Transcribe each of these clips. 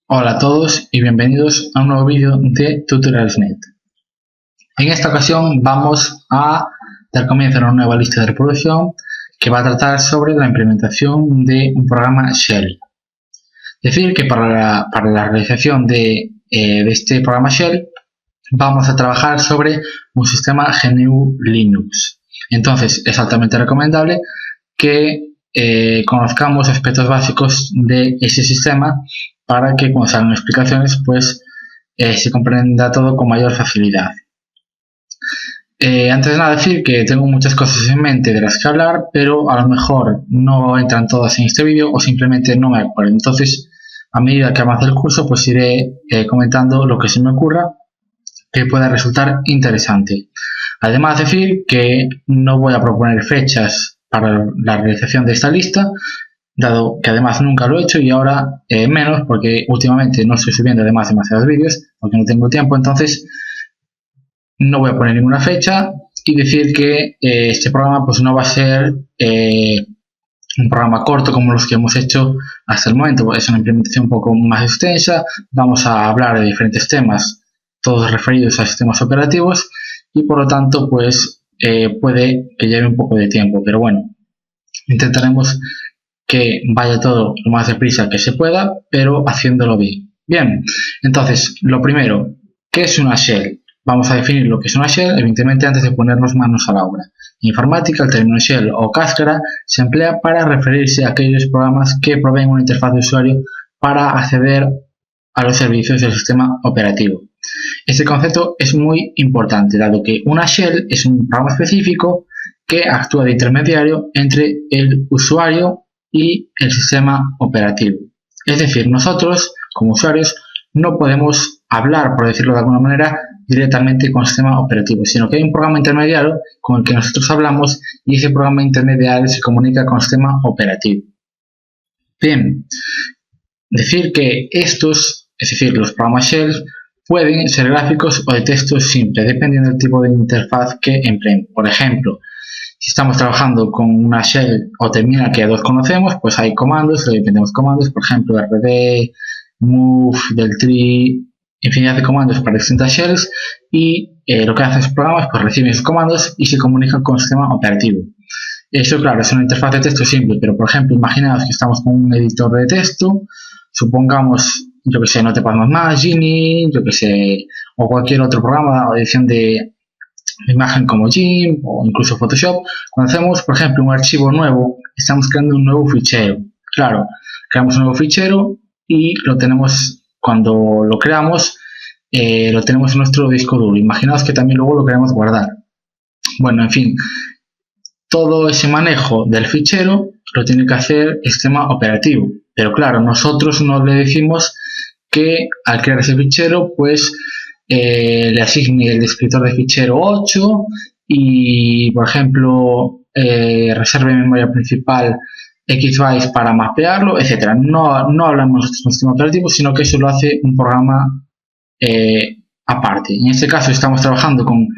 Hola a todos y bienvenidos a un nuevo vídeo de Tutorials.net. En esta ocasión vamos a dar comienzo a una nueva lista de reproducción que va a tratar sobre la implementación de un programa Shell. Decir que para la realización de este programa Shell vamos a trabajar sobre un sistema GNU Linux. Entonces es altamente recomendable que conozcamos aspectos básicos de ese sistema para que cuando se hagan explicaciones se comprenda todo con mayor facilidad. Antes de nada decir que tengo muchas cosas en mente de las que hablar, pero a lo mejor no entran todas en este vídeo o simplemente no me acuerdo. Entonces, a medida que avance el curso, pues iré comentando lo que se me ocurra que pueda resultar interesante. Además, decir que no voy a proponer fechas para la realización de esta lista, dado que además nunca lo he hecho y ahora menos, porque últimamente no estoy subiendo además demasiados vídeos porque no tengo tiempo. Entonces no voy a poner ninguna fecha y decir que este programa pues no va a ser un programa corto como los que hemos hecho hasta el momento. Es una implementación un poco más extensa. Vamos a hablar de diferentes temas, todos referidos a sistemas operativos, y por lo tanto pues puede que lleve un poco de tiempo, pero bueno, intentaremos que vaya todo lo más deprisa que se pueda, pero haciéndolo bien. Bien, entonces, lo primero, ¿qué es una shell? Vamos a definir lo que es una shell, evidentemente, antes de ponernos manos a la obra. En informática, el término shell o cáscara se emplea para referirse a aquellos programas que proveen una interfaz de usuario para acceder a los servicios del sistema operativo. Este concepto es muy importante, dado que una shell es un programa específico que actúa de intermediario entre el usuario y el sistema operativo. Es decir, nosotros, como usuarios, no podemos hablar, por decirlo de alguna manera, directamente con el sistema operativo, sino que hay un programa intermediario con el que nosotros hablamos y ese programa intermediario se comunica con el sistema operativo. Bien, decir que estos, es decir, los programas Shell, pueden ser gráficos o de texto simple, dependiendo del tipo de interfaz que empleen. Por ejemplo, si estamos trabajando con una shell o terminal que ya todos conocemos, pues hay comandos, tenemos comandos, por ejemplo, rd, move, del tree, infinidad de comandos para distintas shells, y lo que hacen esos programas, pues reciben esos comandos y se comunican con el sistema operativo. Eso, claro, es una interfaz de texto simple, pero por ejemplo, imaginaos que estamos con un editor de texto, supongamos, yo que sé, Notepad++, Genie, yo que sé, o cualquier otro programa o edición de imagen como GIMP o incluso Photoshop. Cuando hacemos, por ejemplo, un archivo nuevo, estamos creando un nuevo fichero. Claro, creamos un nuevo fichero y lo tenemos, cuando lo creamos, lo tenemos en nuestro disco duro. Imaginaos que también luego lo queremos guardar. Bueno, en fin, todo ese manejo del fichero lo tiene que hacer el sistema operativo. Pero claro, nosotros no le decimos que al crear ese fichero, pues le asigne el descriptor de fichero 8 y, por ejemplo, reserve memoria principal X bytes para mapearlo, etc. No hablamos de un sistema operativo, sino que eso lo hace un programa aparte. En este caso estamos trabajando con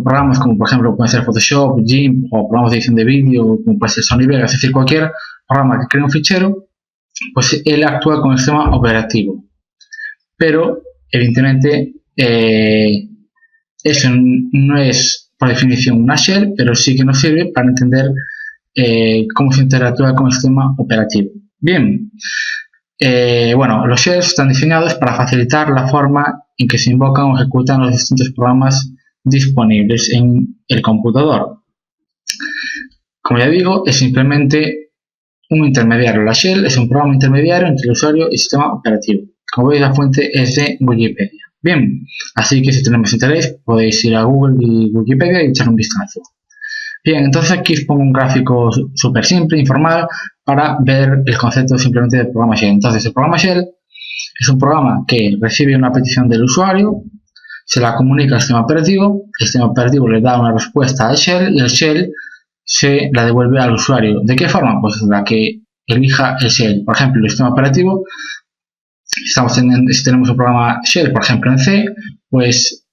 programas como, por ejemplo, puede ser Photoshop, GIMP o programas de edición de vídeo, como puede ser Sony Vegas, es decir, cualquier programa que cree un fichero, pues él actúa con el sistema operativo. Pero, evidentemente, eso no es por definición una shell, pero sí que nos sirve para entender cómo se interactúa con el sistema operativo. Bien, bueno, los shells están diseñados para facilitar la forma en que se invocan o ejecutan los distintos programas disponibles en el computador. Como ya digo, es simplemente un intermediario. La shell es un programa intermediario entre el usuario y el sistema operativo. Como veis, la fuente es de Wikipedia. Bien, así que si tenemos interés podéis ir a Google y Wikipedia y echar un vistazo. Bien, entonces aquí os pongo un gráfico súper simple, informal, para ver el concepto simplemente del programa Shell. Entonces, el programa Shell es un programa que recibe una petición del usuario, se la comunica al sistema operativo, el sistema operativo le da una respuesta al Shell y el Shell se la devuelve al usuario. ¿De qué forma? Pues la que elija el Shell. Por ejemplo, el sistema operativo, si tenemos un programa Shell, por ejemplo en C, pues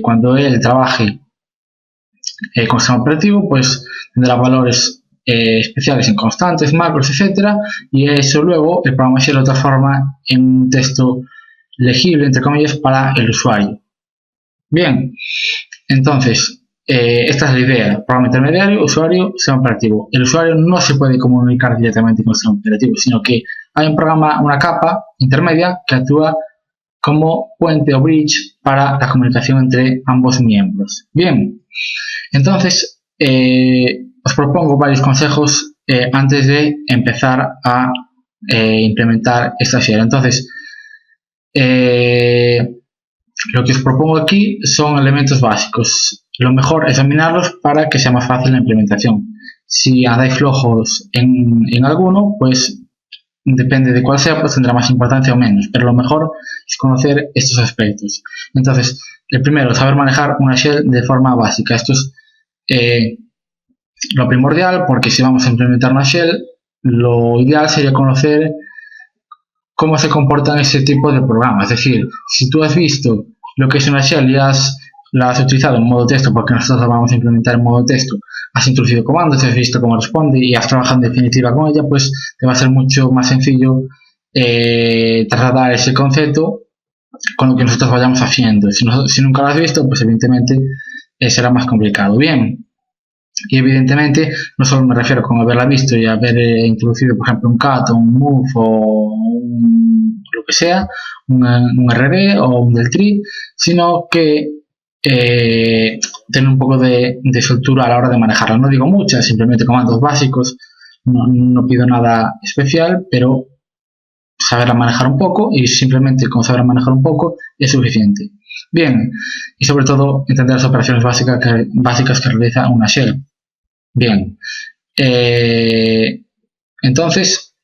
cuando él trabaje con el sistema operativo, pues tendrá valores especiales en constantes, macros, etcétera, y eso luego el programa Shell lo transforma en un texto legible, entre comillas, para el usuario. Bien, entonces, esta es la idea: programa intermediario, usuario, sistema operativo. El usuario no se puede comunicar directamente con el sistema operativo, sino que hay un programa, una capa intermedia que actúa como puente o bridge para la comunicación entre ambos miembros. Bien, entonces os propongo varios consejos antes de empezar a implementar esta shell. Entonces, lo que os propongo aquí son elementos básicos. Lo mejor es dominarlos para que sea más fácil la implementación. Si andáis flojos en alguno, pues depende de cuál sea, pues tendrá más importancia o menos, pero lo mejor es conocer estos aspectos. Entonces, el primero, saber manejar una shell de forma básica. Esto es lo primordial, porque si vamos a implementar una shell, lo ideal sería conocer cómo se comportan ese tipo de programas. Es decir, si tú has visto lo que es una shell y la has utilizado en modo texto, porque nosotros la vamos a implementar en modo texto, has introducido comandos, has visto cómo responde y has trabajado en definitiva con ella, pues te va a ser mucho más sencillo trasladar ese concepto con lo que nosotros vayamos haciendo. Si nunca lo has visto, pues evidentemente será más complicado. Bien, y evidentemente no solo me refiero con haberla visto y haber introducido, por ejemplo, un cat o un move o lo que sea, un RB o un del tree, sino que tener un poco de soltura a la hora de manejarla. No digo muchas, simplemente comandos básicos, no pido nada especial, pero saberla manejar un poco, y simplemente con saber manejar un poco es suficiente. Bien, y sobre todo entender las operaciones básicas que realiza una shell. Bien, entonces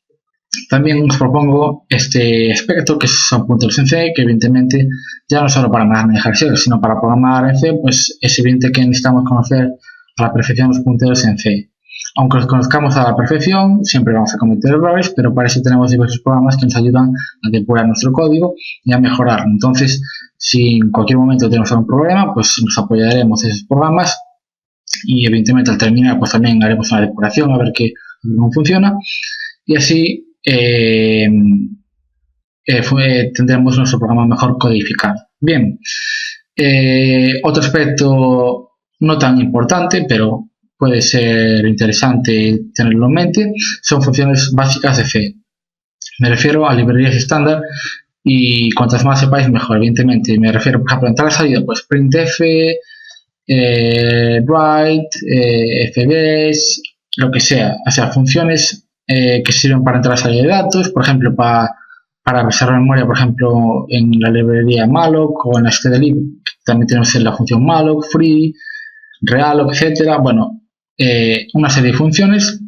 también os propongo este aspecto, que son punteros en C, que evidentemente ya no solo para manejar shell, sino para programar en C, pues es evidente que necesitamos conocer a la perfección los punteros en C. Aunque los conozcamos a la perfección, siempre vamos a cometer errores, pero para eso tenemos diversos programas que nos ayudan a depurar nuestro código y a mejorarlo. Entonces, si en cualquier momento tenemos algún problema, pues nos apoyaremos en esos programas, y evidentemente al terminar pues también haremos una depuración a ver cómo funciona, y así tendremos nuestro programa mejor codificado. Bien, otro aspecto no tan importante, pero puede ser interesante tenerlo en mente, son funciones básicas de C. Me refiero a librerías estándar, y cuantas más sepáis mejor, evidentemente. Me refiero, por ejemplo, a entrada-salida, pues printf, write, fbs, lo que sea. O sea, funciones que sirven para entrada-salida de datos, por ejemplo, para reservar memoria, por ejemplo, en la librería malloc o en la stdlib, también tenemos la función malloc, free, realloc, etcétera. Bueno, una serie de funciones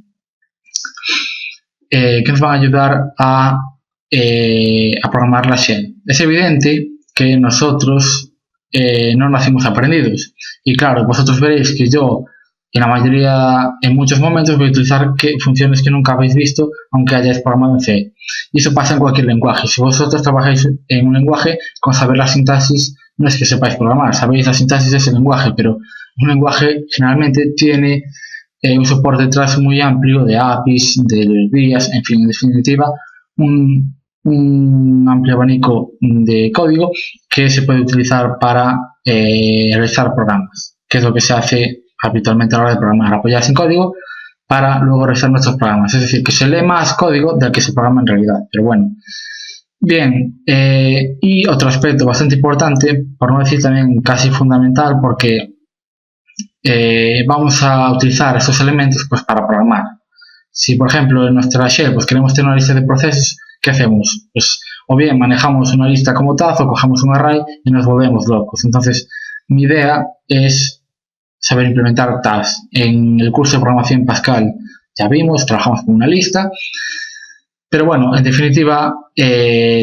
que nos van a ayudar a programar la shell. Es evidente que nosotros no nacimos aprendidos, y claro, vosotros veréis que yo en muchos momentos voy a utilizar funciones que nunca habéis visto, aunque hayáis programado en C, y eso pasa en cualquier lenguaje. Si vosotros trabajáis en un lenguaje, con saber la sintaxis no es que sepáis programar, sabéis la sintaxis es el lenguaje, pero un lenguaje generalmente tiene un soporte detrás muy amplio de APIs, de librerías, en fin, en definitiva, un amplio abanico de código que se puede utilizar para realizar programas, que es lo que se hace habitualmente a la hora de programar, apoyarse en código para luego realizar nuestros programas. Es decir, que se lee más código del que se programa en realidad, pero bueno. Bien, y otro aspecto bastante importante, por no decir también casi fundamental, porque vamos a utilizar estos elementos pues para programar. Si por ejemplo en nuestra shell pues queremos tener una lista de procesos, ¿qué hacemos? Pues o bien manejamos una lista como tazo, cogemos un array y nos volvemos locos. Entonces mi idea es saber implementar tags. En el curso de programación en Pascal ya vimos, trabajamos con una lista, pero bueno, en definitiva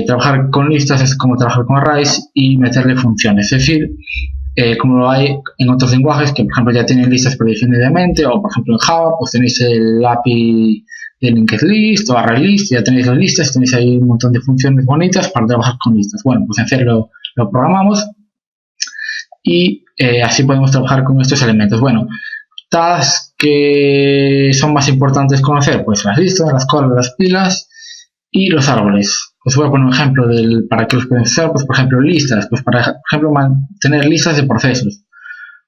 trabajar con listas es como trabajar con arrays y meterle funciones. Es decir, como lo hay en otros lenguajes que por ejemplo ya tienen listas predefinidamente, o por ejemplo en Java pues tenéis el API de linked list o array list, ya tenéis las listas, tenéis ahí un montón de funciones bonitas para trabajar con listas. Bueno, pues en C lo programamos y así podemos trabajar con estos elementos. Bueno, tasks que son más importantes conocer, pues las listas, las colas, las pilas y los árboles. Os voy a poner un ejemplo para que los pueden usar, pues por ejemplo listas, pues para ejemplo tener listas de procesos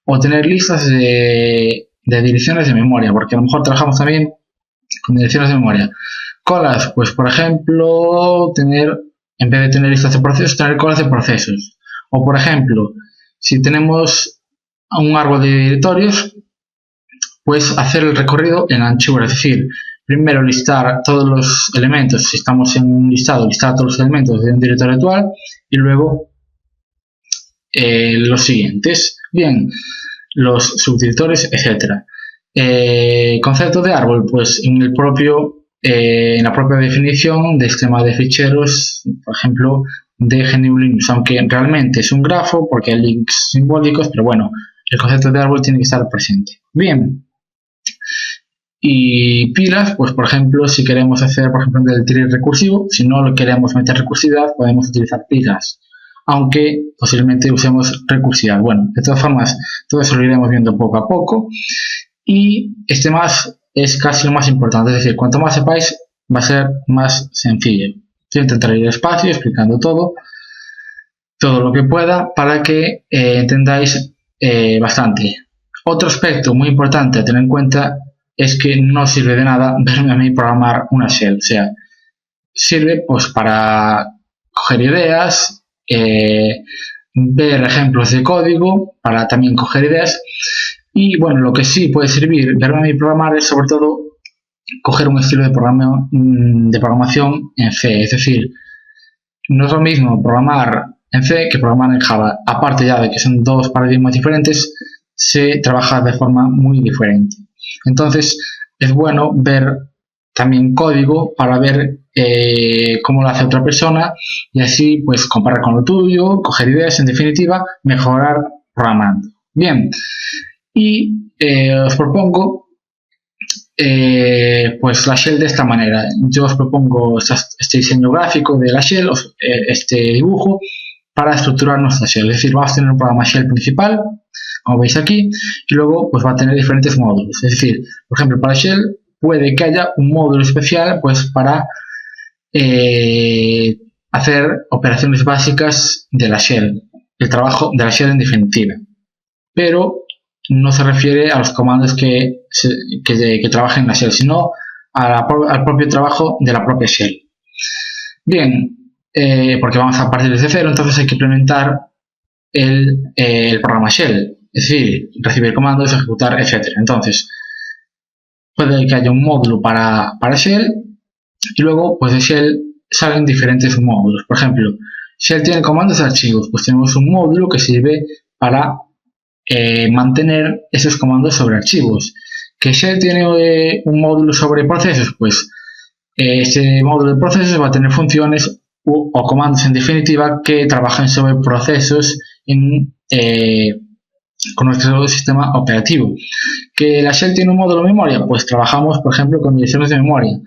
o tener listas de direcciones de memoria, porque a lo mejor trabajamos también con direcciones de memoria. Colas, pues por ejemplo en vez de tener listas de procesos, tener colas de procesos. O por ejemplo, si tenemos un árbol de directorios, pues hacer el recorrido en anchura, es decir, primero listar todos los elementos, si estamos en un listado, listar todos los elementos de un directorio actual y luego los siguientes, bien, los subdirectores, etc. Concepto de árbol, pues en la propia definición del sistema de ficheros, por ejemplo, de GNU Linux, aunque realmente es un grafo porque hay links simbólicos, pero bueno, el concepto de árbol tiene que estar presente. Bien. Y pilas, pues por ejemplo, si queremos hacer, por ejemplo, del tree recursivo, si no lo queremos meter recursividad, podemos utilizar pilas, aunque posiblemente usemos recursividad. Bueno, de todas formas, todo eso lo iremos viendo poco a poco. Y este más es casi lo más importante, es decir, cuanto más sepáis, va a ser más sencillo. Yo intentaré ir despacio, explicando todo lo que pueda, para que entendáis bastante. Otro aspecto muy importante a tener en cuenta es que no sirve de nada verme a mí programar una shell. O sea, sirve pues para coger ideas, ver ejemplos de código, para también coger ideas. Y bueno, lo que sí puede servir verme a mí programar es sobre todo coger un estilo de programación en C. Es decir, no es lo mismo programar en C que programar en Java. Aparte ya de que son dos paradigmas diferentes, se trabaja de forma muy diferente. Entonces es bueno ver también código para ver cómo lo hace otra persona y así pues comparar con lo tuyo, coger ideas, en definitiva mejorar programando. Bien, y os propongo pues la shell de esta manera. Yo os propongo este diseño gráfico de la shell, este dibujo para estructurar nuestra shell. Es decir, vamos a tener un programa shell principal, como veis aquí, y luego pues va a tener diferentes módulos. Es decir, por ejemplo, para shell puede que haya un módulo especial pues para hacer operaciones básicas de la shell, el trabajo de la shell en definitiva, pero no se refiere a los comandos que trabajen en la shell, sino al propio trabajo de la propia shell. Bien, porque vamos a partir desde cero, entonces hay que implementar el programa shell, es decir, recibir comandos, ejecutar, etc. Entonces, puede que haya un módulo para shell y luego pues de shell salen diferentes módulos. Por ejemplo, shell tiene comandos de archivos, pues tenemos un módulo que sirve para mantener esos comandos sobre archivos. Que shell tiene un módulo sobre procesos, pues ese módulo de procesos va a tener funciones o comandos en definitiva que trabajan sobre procesos con nuestro sistema operativo. Que la shell tiene un módulo de memoria, pues trabajamos por ejemplo con direcciones de memoria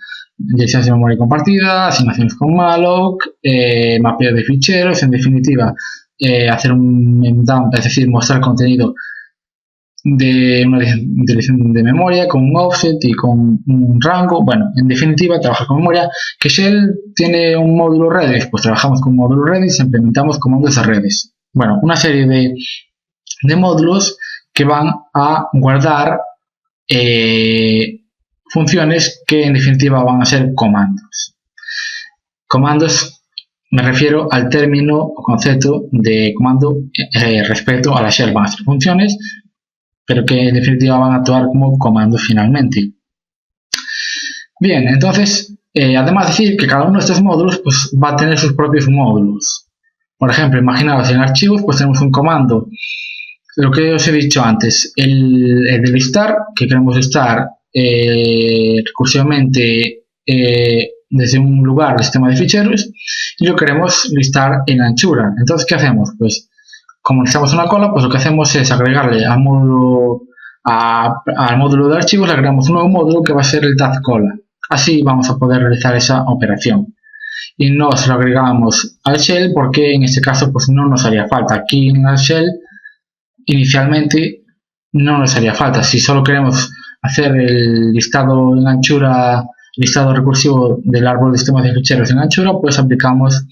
compartida, asignaciones con malloc, mapeo de ficheros, en definitiva hacer un dump, es decir, mostrar contenido de una dirección de memoria con un offset y con un rango. Bueno, en definitiva, trabajar con memoria. Que shell tiene un módulo Redis, pues trabajamos con un módulo Redis, implementamos comandos de Redis. Bueno, una serie de módulos que van a guardar funciones que en definitiva van a ser comandos. Comandos, me refiero al término o concepto de comando respecto a la shell. Van a ser funciones, pero que en definitiva van a actuar como comandos finalmente. Bien, entonces, además de decir que cada uno de estos módulos pues, va a tener sus propios módulos. Por ejemplo, imaginaos en archivos, pues tenemos un comando, lo que os he dicho antes, el de listar, que queremos listar recursivamente desde un lugar del sistema de ficheros, y lo queremos listar en anchura. Entonces, ¿qué hacemos? Pues como necesitamos una cola, pues lo que hacemos es agregarle al módulo de archivos, le agregamos un nuevo módulo que va a ser el tag cola. Así vamos a poder realizar esa operación. Y no se lo agregamos al shell porque en este caso pues no nos haría falta. Aquí en el shell inicialmente no nos haría falta. Si solo queremos hacer el listado en anchura, listado recursivo del árbol de sistemas de ficheros en anchura, pues aplicamos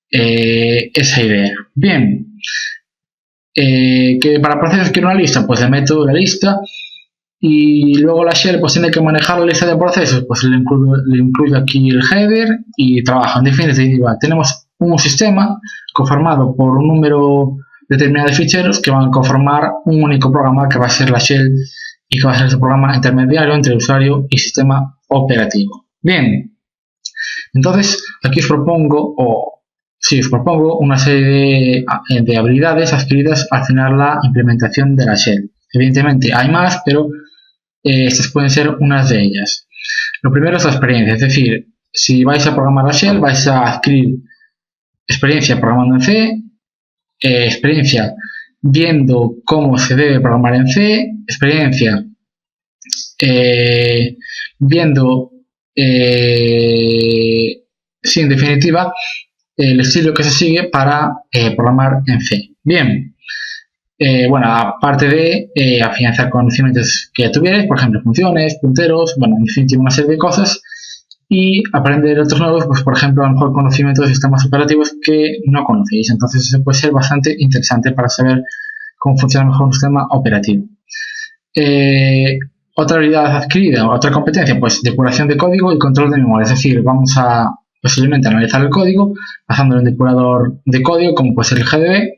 esa idea. Bien, que para procesos quiero una lista, pues le meto la lista, y luego la shell pues tiene que manejar la lista de procesos, pues le incluyo aquí el header y trabajo. En definitiva, tenemos un sistema conformado por un número determinado de ficheros que van a conformar un único programa que va a ser la shell y que va a ser ese programa intermediario entre el usuario y sistema operativo. Bien, entonces aquí os propongo una serie de habilidades adquiridas al final la implementación de la shell. Evidentemente hay más, pero estas pueden ser unas de ellas. Lo primero es la experiencia, es decir, si vais a programar la shell, vais a adquirir experiencia programando en C, experiencia viendo cómo se debe programar en C, experiencia viendo, en definitiva, el estilo que se sigue para programar en C. Bien, bueno, aparte de afianzar conocimientos que ya tuvierais, por ejemplo, funciones, punteros, bueno, en definitiva una serie de cosas, y aprender otros nuevos, pues por ejemplo, a lo mejor conocimientos de sistemas operativos que no conocéis. Entonces eso puede ser bastante interesante para saber cómo funciona mejor un sistema operativo. Otra habilidad adquirida, otra competencia, pues depuración de código y control de memoria. Es decir, vamos a posiblemente analizar el código pasándolo en depurador de código, como puede ser el GDB.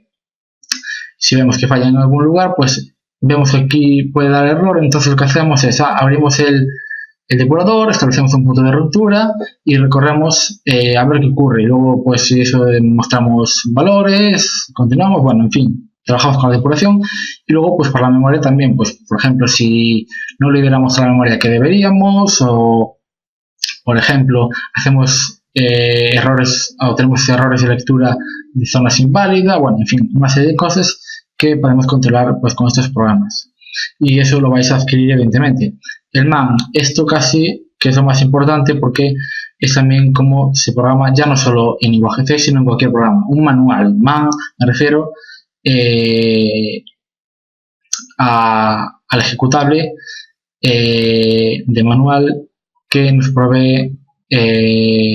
Si vemos que falla en algún lugar, pues vemos que aquí puede dar error. Entonces lo que hacemos es abrimos el depurador, establecemos un punto de ruptura y recorremos a ver qué ocurre. Y luego, pues si eso mostramos valores, continuamos, bueno, en fin, trabajamos con la depuración. Y luego, pues para la memoria también, pues por ejemplo, si no liberamos la memoria que deberíamos, o por ejemplo, hacemos errores o tenemos errores de lectura de zonas inválidas, bueno, en fin, una serie de cosas que podemos controlar pues con estos programas. Y eso lo vais a adquirir evidentemente. El man, esto casi que es lo más importante porque es también como se programa ya no solo en lenguaje C, sino en cualquier programa. Un manual, man, me refiero al ejecutable de manual que nos provee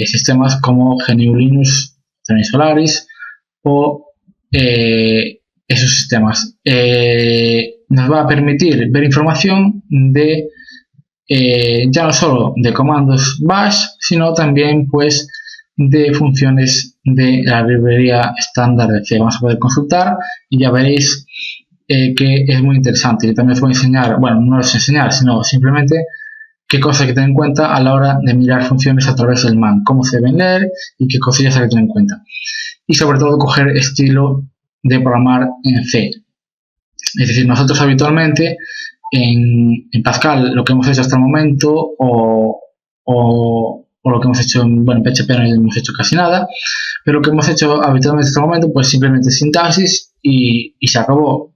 sistemas como GNU Linux, Solaris o esos sistemas. Nos va a permitir ver información de ya no solo de comandos bash, sino también pues de funciones de la librería estándar de C. Vamos a poder consultar y ya veréis que es muy interesante. Yo también os voy a enseñar, bueno, no os voy a enseñar, sino simplemente qué cosas hay que tener en cuenta a la hora de mirar funciones a través del man, cómo se deben leer y qué cosillas hay que tener en cuenta. Y sobre todo coger estilo de programar en C. Es decir, nosotros habitualmente en Pascal lo que hemos hecho hasta el momento o lo que hemos hecho en PHP no hemos hecho casi nada, pero lo que hemos hecho habitualmente hasta el momento pues simplemente sintaxis y se acabó.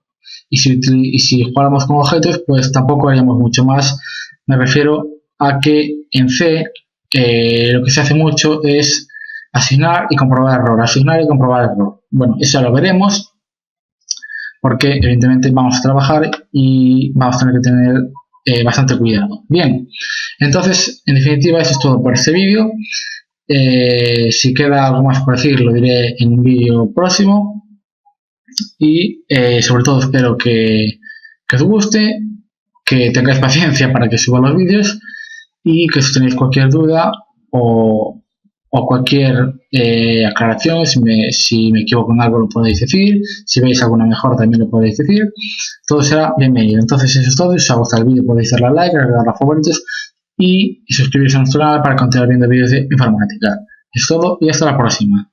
Y si jugáramos con objetos pues tampoco haríamos mucho más. Me refiero a que en C lo que se hace mucho es asignar y comprobar error. Bueno, eso ya lo veremos porque evidentemente vamos a trabajar y vamos a tener que tener bastante cuidado. Bien, entonces en definitiva eso es todo por este vídeo. Si queda algo más por decir lo diré en un vídeo próximo y sobre todo espero que os guste, que tengáis paciencia para que suba los vídeos y que si tenéis cualquier duda o cualquier aclaración, si me equivoco en algo lo podéis decir, si veis alguna mejora también lo podéis decir, todo será bienvenido. Entonces eso es todo. Si os ha gustado el vídeo podéis darle a like, agregar a favoritos y suscribiros a nuestro canal para continuar viendo vídeos de informática. Eso es todo y hasta la próxima.